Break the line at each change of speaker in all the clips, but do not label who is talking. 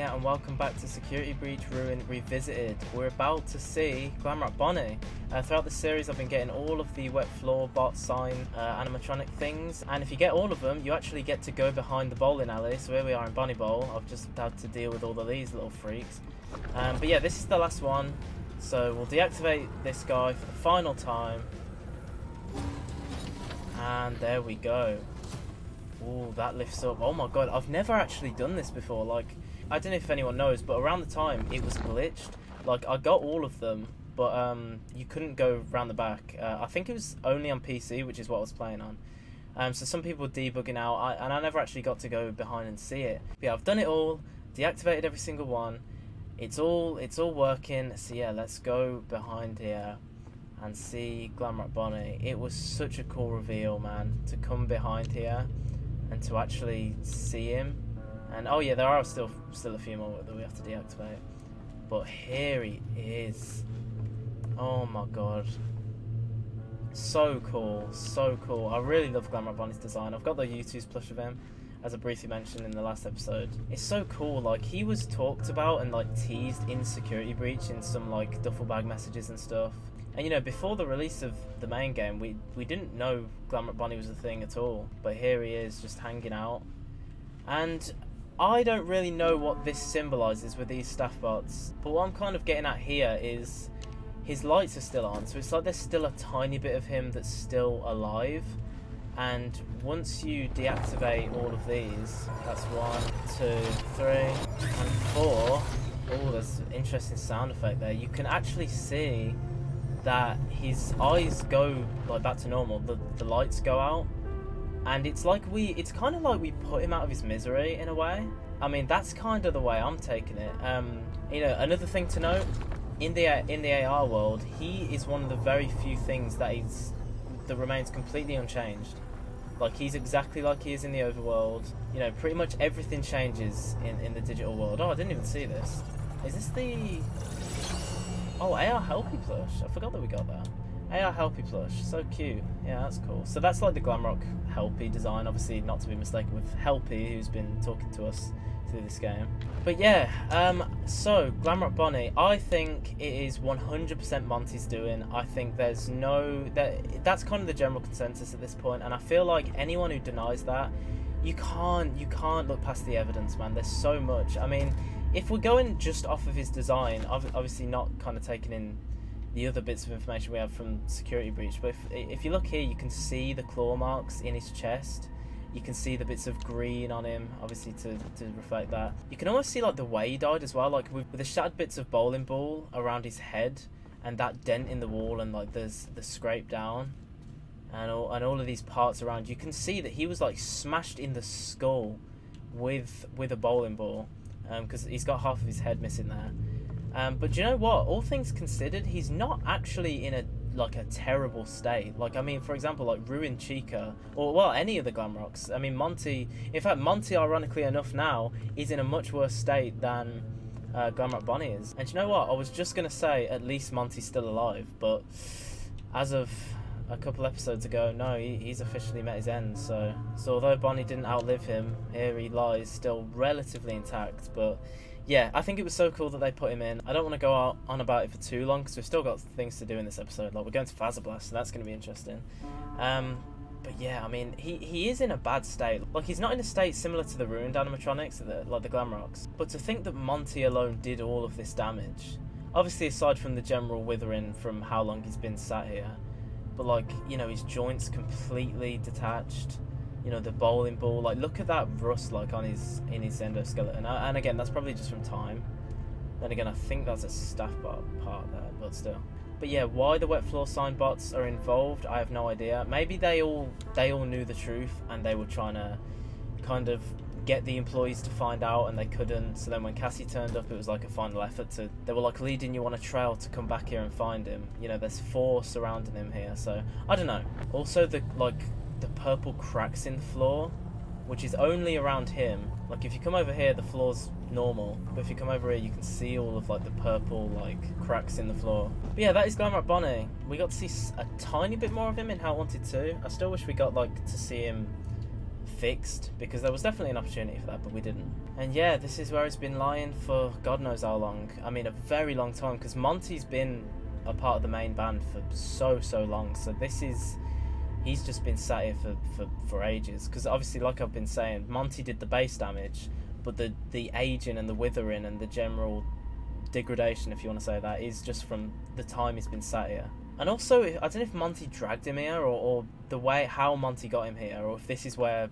here and welcome back to Security Breach Ruin Revisited. We're about to see Glamrock Bonnie. Throughout the series I've been getting all of the wet floor bot sign animatronic things, and if you get all of them you actually get to go behind the bowling alley. So here we are in Bonnie Bowl. I've just had to deal with all of these little freaks. But yeah, this is the last one, so we'll deactivate this guy for the final time. And there we go. Oh, that lifts up. Oh my god, I've never actually done this before. Like, I don't know if anyone knows, but around the time it was glitched. Like, I got all of them, but you couldn't go around the back. I think it was only on PC, which is what I was playing on. So some people were debugging out, and I never actually got to go behind and see it. But yeah, I've done it all, deactivated every single one. It's all working. So yeah, let's go behind here and see Glamrock Bonnie. It was such a cool reveal, man, to come behind here and to actually see him. And oh yeah, there are still a few more that we have to deactivate, but here he is. Oh my god, so cool, so cool. I really love Glamrock Bonnie's design. I've got the YouTube's plush of him, as I briefly mentioned in the last episode. It's so cool. Like, he was talked about and like teased in Security Breach in some like duffel bag messages and stuff. And you know, before the release of the main game, we didn't know Glamrock Bonnie was a thing at all. But here he is, just hanging out. And I don't really know what this symbolises with these staff bots. But what I'm kind of getting at here is his lights are still on. So it's like there's still a tiny bit of him that's still alive. And once you deactivate all of these, that's 1, 2, 3, and 4. Oh, there's an interesting sound effect there. You can actually see that his eyes go like back to normal, the lights go out, and it's kind of like we put him out of his misery in a way. I mean, that's kind of the way I'm taking it. You know, another thing to note, in the AR world, he is one of the very few things that remains completely unchanged. Like, he's exactly like he is in the overworld. You know, pretty much everything changes in the digital world. Oh, I didn't even see this. Is this the... Oh, AR Helpy plush. I forgot that we got that. AR Helpy plush. So cute. Yeah, that's cool. So that's like the Glamrock Helpy design. Obviously not to be mistaken with Helpy, who's been talking to us through this game. But yeah, so Glamrock Bonnie, I think it is 100% Monty's doing. I think there's that's kind of the general consensus at this point, and I feel like anyone who denies that, you can't look past the evidence, man. There's so much. I mean, if we're going just off of his design, obviously not kind of taking in the other bits of information we have from Security Breach, but if you look here, you can see the claw marks in his chest. You can see the bits of green on him, obviously to reflect that. You can almost see like the way he died as well, like with the shattered bits of bowling ball around his head, and that dent in the wall, and like there's the scrape down, and all of these parts around. You can see that he was like smashed in the skull with a bowling ball. Because he's got half of his head missing there. But do you know what? All things considered, he's not actually in a terrible state. Like, I mean, for example, like Ruined Chica, or well, any of the Glamrocks. I mean, Monty. In fact, Monty, ironically enough, now is in a much worse state than Glamrock Bonnie is. And do you know what? I was just gonna say at least Monty's still alive, but as of a couple episodes ago, no, he's officially met his end. So although Bonnie didn't outlive him, here he lies still relatively intact. But yeah, I think it was so cool that they put him in. I don't want to go on about it for too long because we've still got things to do in this episode. Like, we're going to Fazbear Blast, so that's going to be interesting. But yeah, I mean, he is in a bad state. Like, he's not in a state similar to the ruined animatronics, like the Glamrocks. But to think that Monty alone did all of this damage, obviously aside from the general withering from how long he's been sat here, but like, you know, his joints completely detached, you know, the bowling ball, like, look at that rust like in his endoskeleton. And again, that's probably just from time. Then again, I think that's a staff part there, but still. But yeah, why the wet floor sign bots are involved, I have no idea. Maybe they all knew the truth and they were trying to kind of get the employees to find out, and they couldn't. So then when Cassie turned up, it was like a final effort they were like leading you on a trail to come back here and find him. You know, there's 4 surrounding him here, so I don't know. Also, the purple cracks in the floor, which is only around him. Like, if you come over here, the floor's normal, but if you come over here, you can see all of like the purple like cracks in the floor. But yeah, that is Glamrock Bonnie. We got to see a tiny bit more of him in How Wanted 2. I still wish we got like to see him fixed, because there was definitely an opportunity for that, but we didn't. And yeah, this is where it's been lying for God knows how long. I mean, a very long time, because Monty's been a part of the main band for so long. So he's just been sat here for ages, because obviously, like I've been saying, Monty did the base damage, but the aging and the withering and the general degradation, if you want to say that, is just from the time he's been sat here. And also, I don't know if Monty dragged him here, or the way how Monty got him here, or if this is where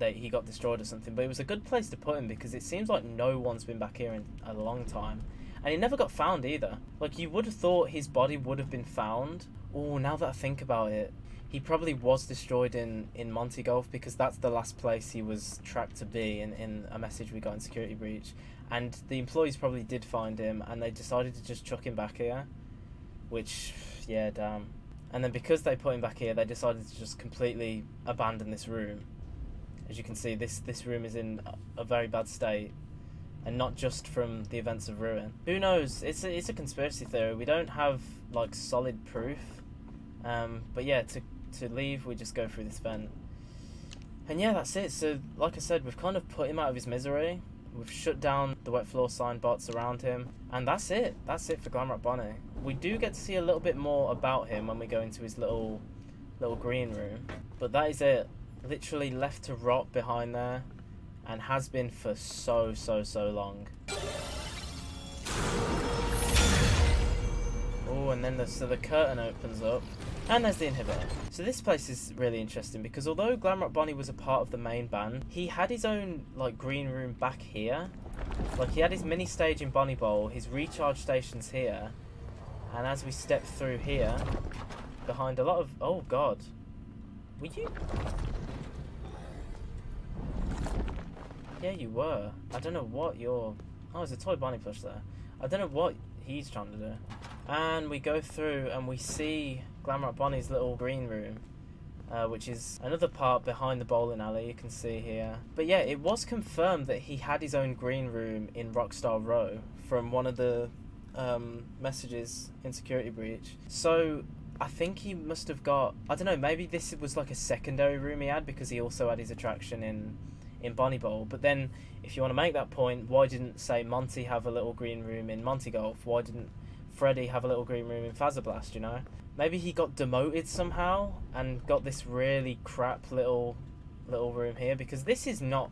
he got destroyed or something, but it was a good place to put him, because it seems like no one's been back here in a long time. And he never got found either. Like, you would have thought his body would have been found. Oh, now that I think about it, he probably was destroyed in Monty Golf, because that's the last place he was tracked to be in a message we got in Security Breach. And the employees probably did find him, and they decided to just chuck him back here. Which, yeah, damn. And then because they put him back here, they decided to just completely abandon this room. As you can see, this room is in a very bad state. And not just from the events of Ruin. Who knows? It's a conspiracy theory. We don't have, like, solid proof. But yeah, to leave, we just go through this vent. And yeah, that's it. So, like I said, we've kind of put him out of his misery. We've shut down the wet floor sign bots around him. And that's it. That's it for Glamrock Bonnie. We do get to see a little bit more about him when we go into his little green room. But that is it. Literally left to rot behind there. And has been for so long. Oh, and then the curtain opens up. And there's the inhibitor. So this place is really interesting, because although Glamrock Bonnie was a part of the main band, he had his own, like, green room back here. Like, he had his mini stage in Bonnie Bowl, his recharge stations here. And as we step through here, behind a lot of... Oh, God. Were you... Yeah, you were. I don't know what you're... Oh, there's a toy Bonnie plush there. I don't know what he's trying to do. And we go through and we see Glamrock Bonnie's little green room, which is another part behind the bowling alley, you can see here. But yeah, it was confirmed that he had his own green room in Rockstar Row from one of the messages in Security Breach. So I think he must have got... I don't know, maybe this was like a secondary room he had, because he also had his attraction in Bonnie Bowl. But then, if you want to make that point, why didn't, say, Monty have a little green room in Monty Golf? Why didn't Freddy have a little green room in Fazbear Blast, you know? Maybe he got demoted somehow and got this really crap little room here, because this is not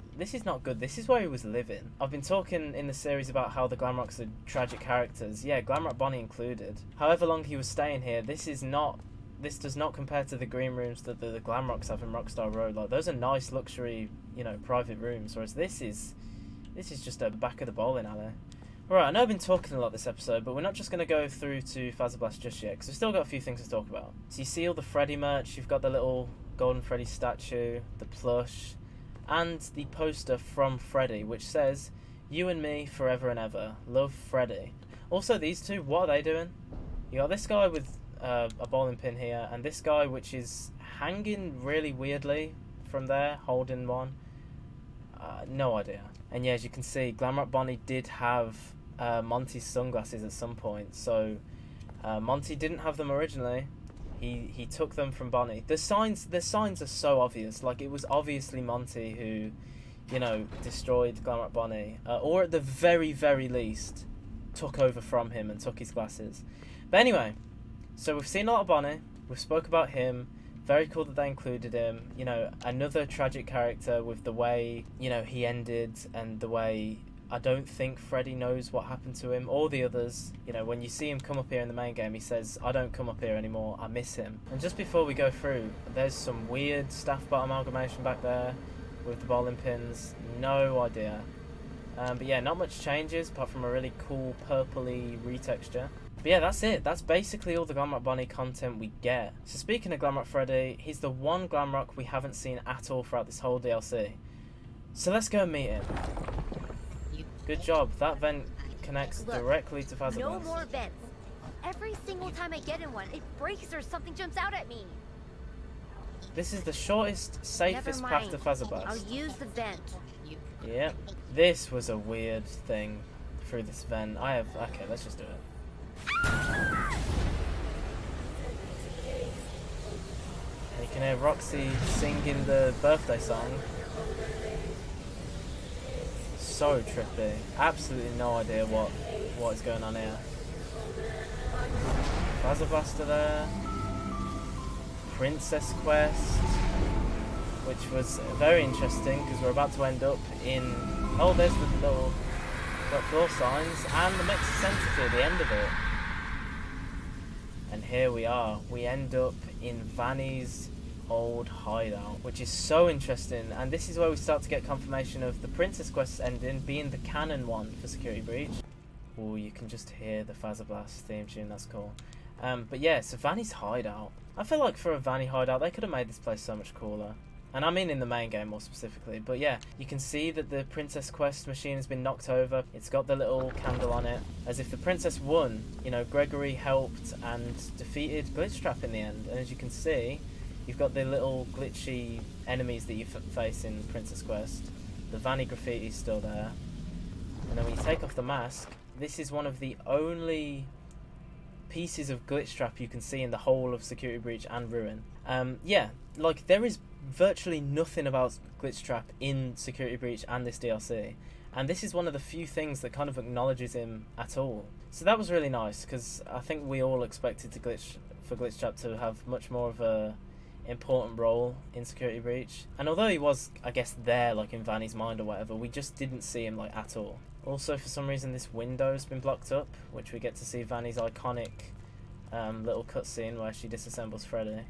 good. This is where he was living. I've been talking in the series about how the Glamrocks are tragic characters. Yeah, Glamrock Bonnie included. However long he was staying here, this does not compare to the green rooms that the Glamrocks have in Rockstar Road. Like, those are nice luxury, you know, private rooms, whereas this is just a back of the bowling alley. Right, I know I've been talking a lot this episode, but we're not just going to go through to Fazbear Blast just yet, because we've still got a few things to talk about. So you see all the Freddy merch, you've got the little golden Freddy statue, the plush, and the poster from Freddy, which says, "You and me forever and ever, love Freddy." Also, these two, what are they doing? You got this guy with a bowling pin here, and this guy which is hanging really weirdly from there, holding one. No idea. And yeah, as you can see, Glamrock Bonnie did have Monty's sunglasses at some point, so Monty didn't have them originally. He took them from Bonnie. The signs are so obvious. Like, it was obviously Monty who, you know, destroyed Glamrock Bonnie, or at the very least took over from him and took his glasses. But anyway, so we've seen a lot of Bonnie. We've spoke about him. Very cool that they included him. You know, another tragic character with the way, you know, he ended, and the way I don't think Freddy knows what happened to him, or the others. You know, when you see him come up here in the main game, he says, "I don't come up here anymore, I miss him." And just before we go through, there's some weird staff bot amalgamation back there with the bowling pins. No idea. But yeah, not much changes apart from a really cool purpley retexture. But yeah, that's it. That's basically all the Glamrock Bonnie content we get. So speaking of Glamrock Freddy, he's the one Glamrock we haven't seen at all throughout this whole DLC. So let's go and meet him. Good job. That vent connects directly to Fazbear Blast.
No more vents. Every single time I get in one, it breaks or something jumps out at me.
This is the shortest, safest path to Fazbear Blast.
I'll use the vent.
Yep. This was a weird thing through this vent. Okay, let's just do it. You can hear Roxy singing the birthday song. So trippy. Absolutely no idea what is going on here. Fazbear Blaster there. Princess Quest, which was very interesting because we're about to end up in. Oh, there's the little floor signs and the Mexis entity at the end of it. And here we are. We end up in Vanny's old hideout, which is so interesting. And this is where we start to get confirmation of the Princess Quest ending being the canon one for Security Breach. Oh, you can just hear the Fazbear Blast theme tune. That's cool. But yeah, so Vanny's hideout. I feel like for a Vanny hideout, they could have made this place so much cooler. And I mean in the main game more specifically. But yeah, you can see that the Princess Quest machine has been knocked over. It's got the little candle on it. As if the princess won. You know, Gregory helped and defeated Glitchtrap in the end. And as you can see, you've got the little glitchy enemies that you face in Princess Quest. The Vanny graffiti is still there. And then when you take off the mask, this is one of the only pieces of Glitchtrap you can see in the whole of Security Breach and Ruin. Yeah, like there is virtually nothing about Glitchtrap in Security Breach and this DLC, and this is one of the few things that kind of acknowledges him at all. So that was really nice, because I think we all expected for Glitchtrap to have much more of a important role in Security Breach, and although he was, I guess, there like in Vanny's mind or whatever, we just didn't see him like at all. Also, for some reason, this window's been blocked up, which we get to see Vanny's iconic little cutscene where she disassembles Freddy,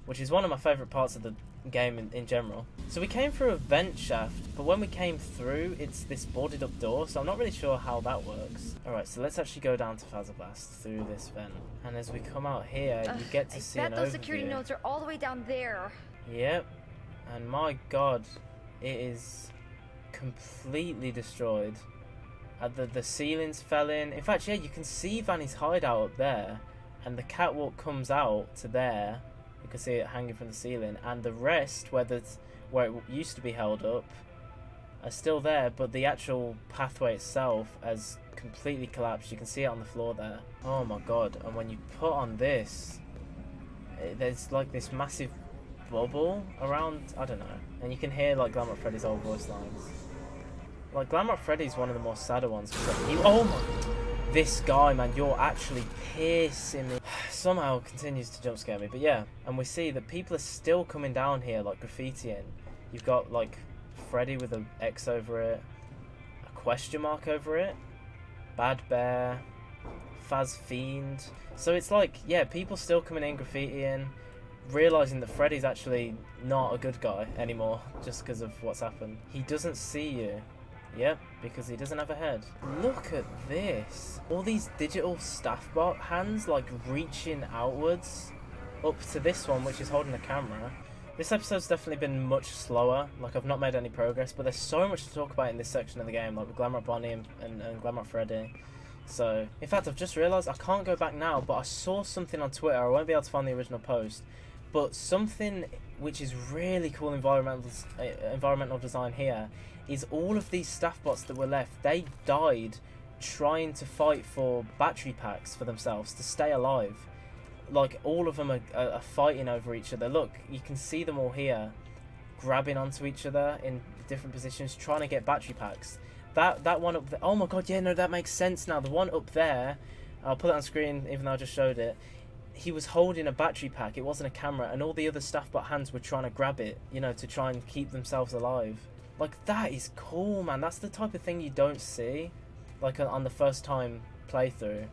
which is one of my favourite parts of the game in general. So we came through a vent shaft, but when we came through, it's this boarded up door, so I'm not really sure how that works. Alright, so let's actually go down to Fazbear Blast through this vent. And as we come out here, you get to see an overview.
Those security nodes are all the way down there.
Yep, and my god, it is completely destroyed. The ceilings fell in. In fact, yeah, you can see Vanny's hideout up there, and the catwalk comes out to there. You can see it hanging from the ceiling, and the rest, where it used to be held up, are still there, but the actual pathway itself has completely collapsed. You can see it on the floor there. Oh my god, and when you put on this, there's like this massive bubble around, I don't know, and you can hear like Glamrock Freddy's old voice lines. Like, Glamrock Freddy's one of the more sadder ones. Oh my... This guy, man, you're actually piercing me. Somehow continues to jump scare me. But yeah, and we see that people are still coming down here, like, graffitiing. You've got, like, Freddy with an X over it. A question mark over it. Bad Bear. Faz Fiend. So it's like, yeah, people still coming in, graffitiing. Realising that Freddy's actually not a good guy anymore. Just because of what's happened. He doesn't see you. Yep, because he doesn't have a head. Look at this. All these digital staff bot hands, like, reaching outwards up to this one, which is holding a camera. This episode's definitely been much slower. Like, I've not made any progress, but there's so much to talk about in this section of the game, like with Glamrock Bonnie and Glamrock Freddy. So, in fact, I've just realised I can't go back now, but I saw something on Twitter. I won't be able to find the original post, but something which is really cool environmental design here is all of these staff bots that were left, they died trying to fight for battery packs for themselves to stay alive. Like, all of them are fighting over each other. Look, you can see them all here grabbing onto each other in different positions trying to get battery packs. That one up there, oh my god, yeah, no, that makes sense now. The one up there, I'll put it on screen even though I just showed it, he was holding a battery pack, it wasn't a camera, and all the other staff bot hands were trying to grab it, you know, to try and keep themselves alive. Like, that is cool, man. That's the type of thing you don't see, like, on the first time playthrough.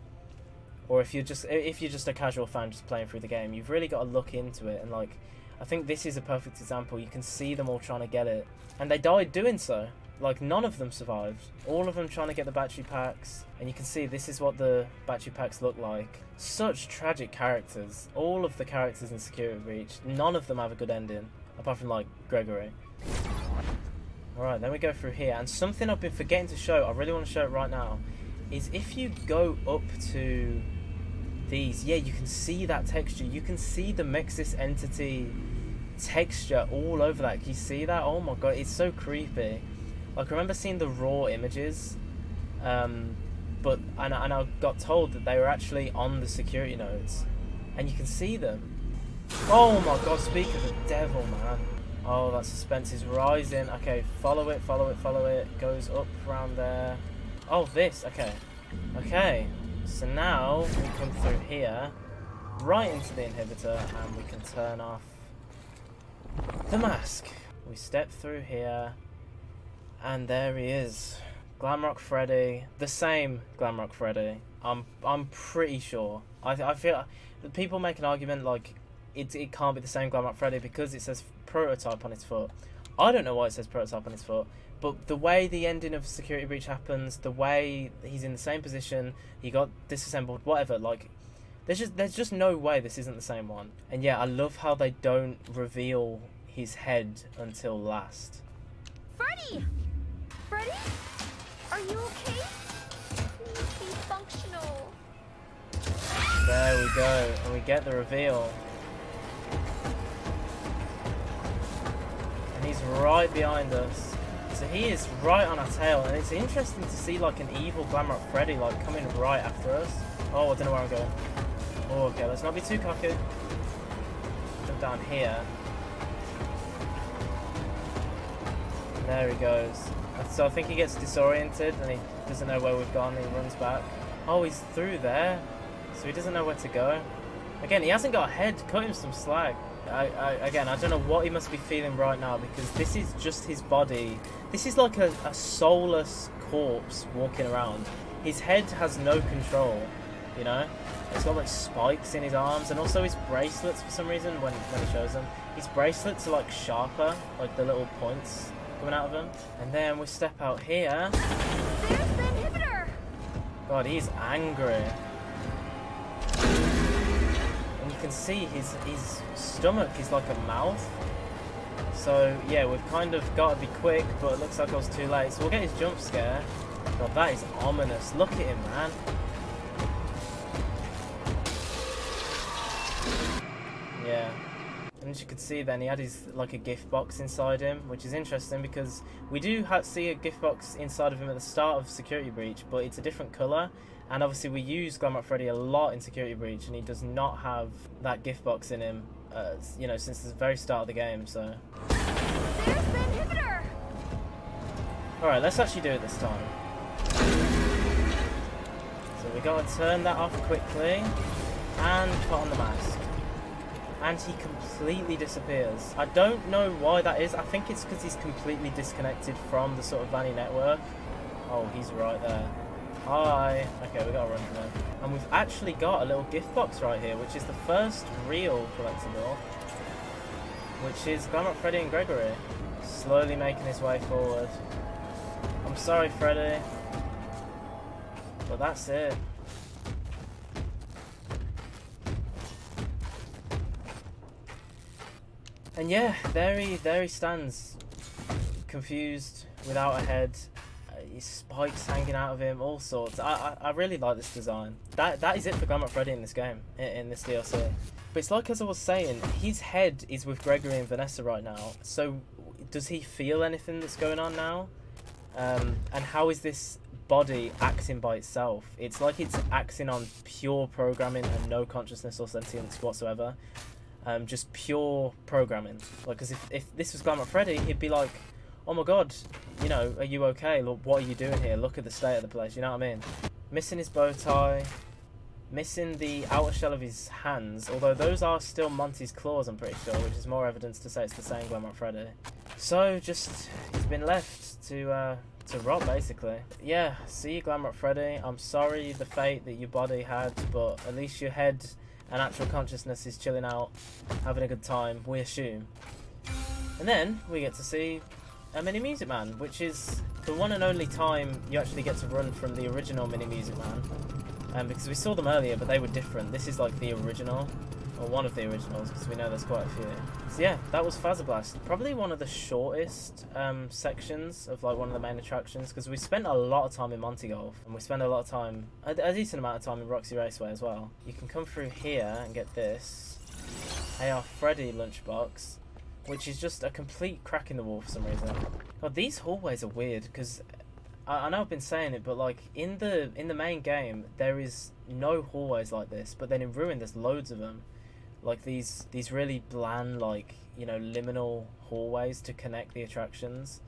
Or if you're just a casual fan just playing through the game, you've really got to look into it. And, like, I think this is a perfect example. You can see them all trying to get it. And they died doing so. Like, none of them survived. All of them trying to get the battery packs. And you can see this is what the battery packs look like. Such tragic characters. All of the characters in Security Breach, none of them have a good ending. Apart from, like, Gregory. Alright, then we go through here, and something I've been forgetting to show, I really want to show it right now, is if you go up to these, yeah, you can see that texture, you can see the Mexis entity texture all over that. Can you see that? Oh my god, it's so creepy. Like, I remember seeing the raw images, but I got told that they were actually on the security nodes, and you can see them. Oh my god, speak of the devil, man. Oh, that suspense is rising. Okay, follow it, follow it, follow it. Goes up around there. Oh, this. Okay. Okay. So now we come through here, right into the inhibitor, and we can turn off the mask. We step through here, and there he is. Glamrock Freddy. The same Glamrock Freddy. I'm pretty sure. I feel people make an argument like it can't be the same Glamrock Freddy because it says prototype on his foot. I don't know why it says prototype on his foot, but the way the ending of Security Breach happens, the way he's in the same position, he got disassembled, whatever, like there's just no way this isn't the same one. And yeah, I love how they don't reveal his head until last.
Freddy! Freddy? Are you okay? Please be functional.
There we go, and we get the reveal. And he's right behind us. So he is right on our tail, and it's interesting to see like an evil Glamrock Freddy like coming right after us. Oh, I don't know where I'm going. Oh, okay, let's not be too cocky. Jump down here. There he goes. So I think he gets disoriented and he doesn't know where we've gone and he runs back. Oh, he's through there. So he doesn't know where to go. Again, he hasn't got a head. Cut him some slack. Again, I don't know what he must be feeling right now because this is just his body. This is like a soulless corpse walking around. His head has no control, you know? It's got like spikes in his arms and also his bracelets for some reason when he shows them. His bracelets are like sharper, like the little points coming out of him. And then we step out here.
There's the inhibitor!
God, he's angry. And you can see his stomach is like a mouth. So yeah, we've kind of got to be quick, but it looks like I was too late. So we'll get his jump scare. God, that is ominous. Look at him, man. Yeah. And as you can see then, he had his like a gift box inside him, which is interesting because we do see a gift box inside of him at the start of Security Breach, but it's a different colour. And obviously we use Glamrock Freddy a lot in Security Breach, and he does not have that gift box in him, you know, since the very start of the game, so...
There's the inhibitor!
Alright, let's actually do it this time. So we got to turn that off quickly, and put on the mask. And he completely disappears. I don't know why that is. I think it's because he's completely disconnected from the sort of Vanny network. Oh, he's right there. Hi. Okay, we gotta run from him. And we've actually got a little gift box right here, which is the first real collectible, which is Glamrock Freddy and Gregory, slowly making his way forward. I'm sorry, Freddy, but that's it. And yeah, there he stands, confused, without a head. His spikes hanging out of him, all sorts. I really like this design. That is it for Glamrock Freddy in this game, in this DLC. But it's like, as I was saying, his head is with Gregory and Vanessa right now. So does he feel anything that's going on now? And how is this body acting by itself? It's like it's acting on pure programming and no consciousness or sentience whatsoever. Just pure programming. Like, because if this was Glamrock Freddy, he'd be like, oh my god, you know, are you okay? Look, what are you doing here? Look at the state of the place, you know what I mean? Missing his bow tie, missing the outer shell of his hands, although those are still Monty's claws, I'm pretty sure, which is more evidence to say it's the same Glamrock Freddy. So, just, he's been left to rot, basically. Yeah, see you, Glamrock Freddy. I'm sorry the fate that your body had, but at least your head and actual consciousness is chilling out, having a good time, we assume. And then, we get to see a Mini Music Man, which is the one and only time you actually get to run from the original Mini Music Man. Because we saw them earlier, but they were different. This is like the original, or one of the originals, because we know there's quite a few. So yeah, that was Fazbear Blast. Probably one of the shortest sections of like one of the main attractions, because we spent a lot of time in Monty Golf, and we spent a lot of time, a decent amount of time in Roxy Raceway as well. You can come through here and get this AR Freddy lunchbox, which is just a complete crack in the wall for some reason. God, these hallways are weird, because I know I've been saying it, but like in the main game there is no hallways like this, but then in Ruin there's loads of them. like these really bland, like, you know, liminal hallways to connect the attractions.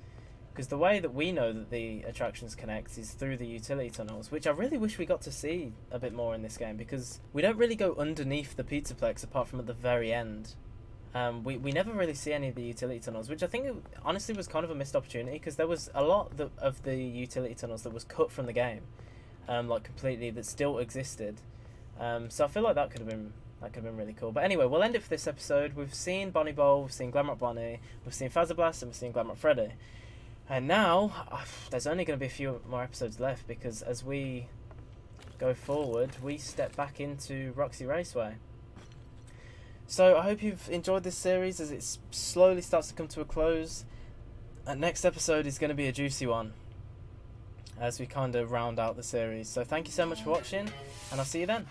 Because the way that we know that the attractions connect is through the utility tunnels, which I really wish we got to see a bit more in this game, because we don't really go underneath the Pizzaplex apart from at the very end. We never really see any of the utility tunnels, which I think honestly was kind of a missed opportunity, because there was a lot of the utility tunnels that was cut from the game, like completely, that still existed. So I feel like that could have been really cool. But anyway, we'll end it for this episode. We've seen Bonnie Bowl, we've seen Glamrock Bonnie, we've seen Fazbear Blast, and we've seen Glamrock Freddy. And now, there's only going to be a few more episodes left, because as we go forward, we step back into Roxy Raceway. So I hope you've enjoyed this series as it slowly starts to come to a close. And next episode is going to be a juicy one, as we kind of round out the series. So thank you so much for watching, and I'll see you then.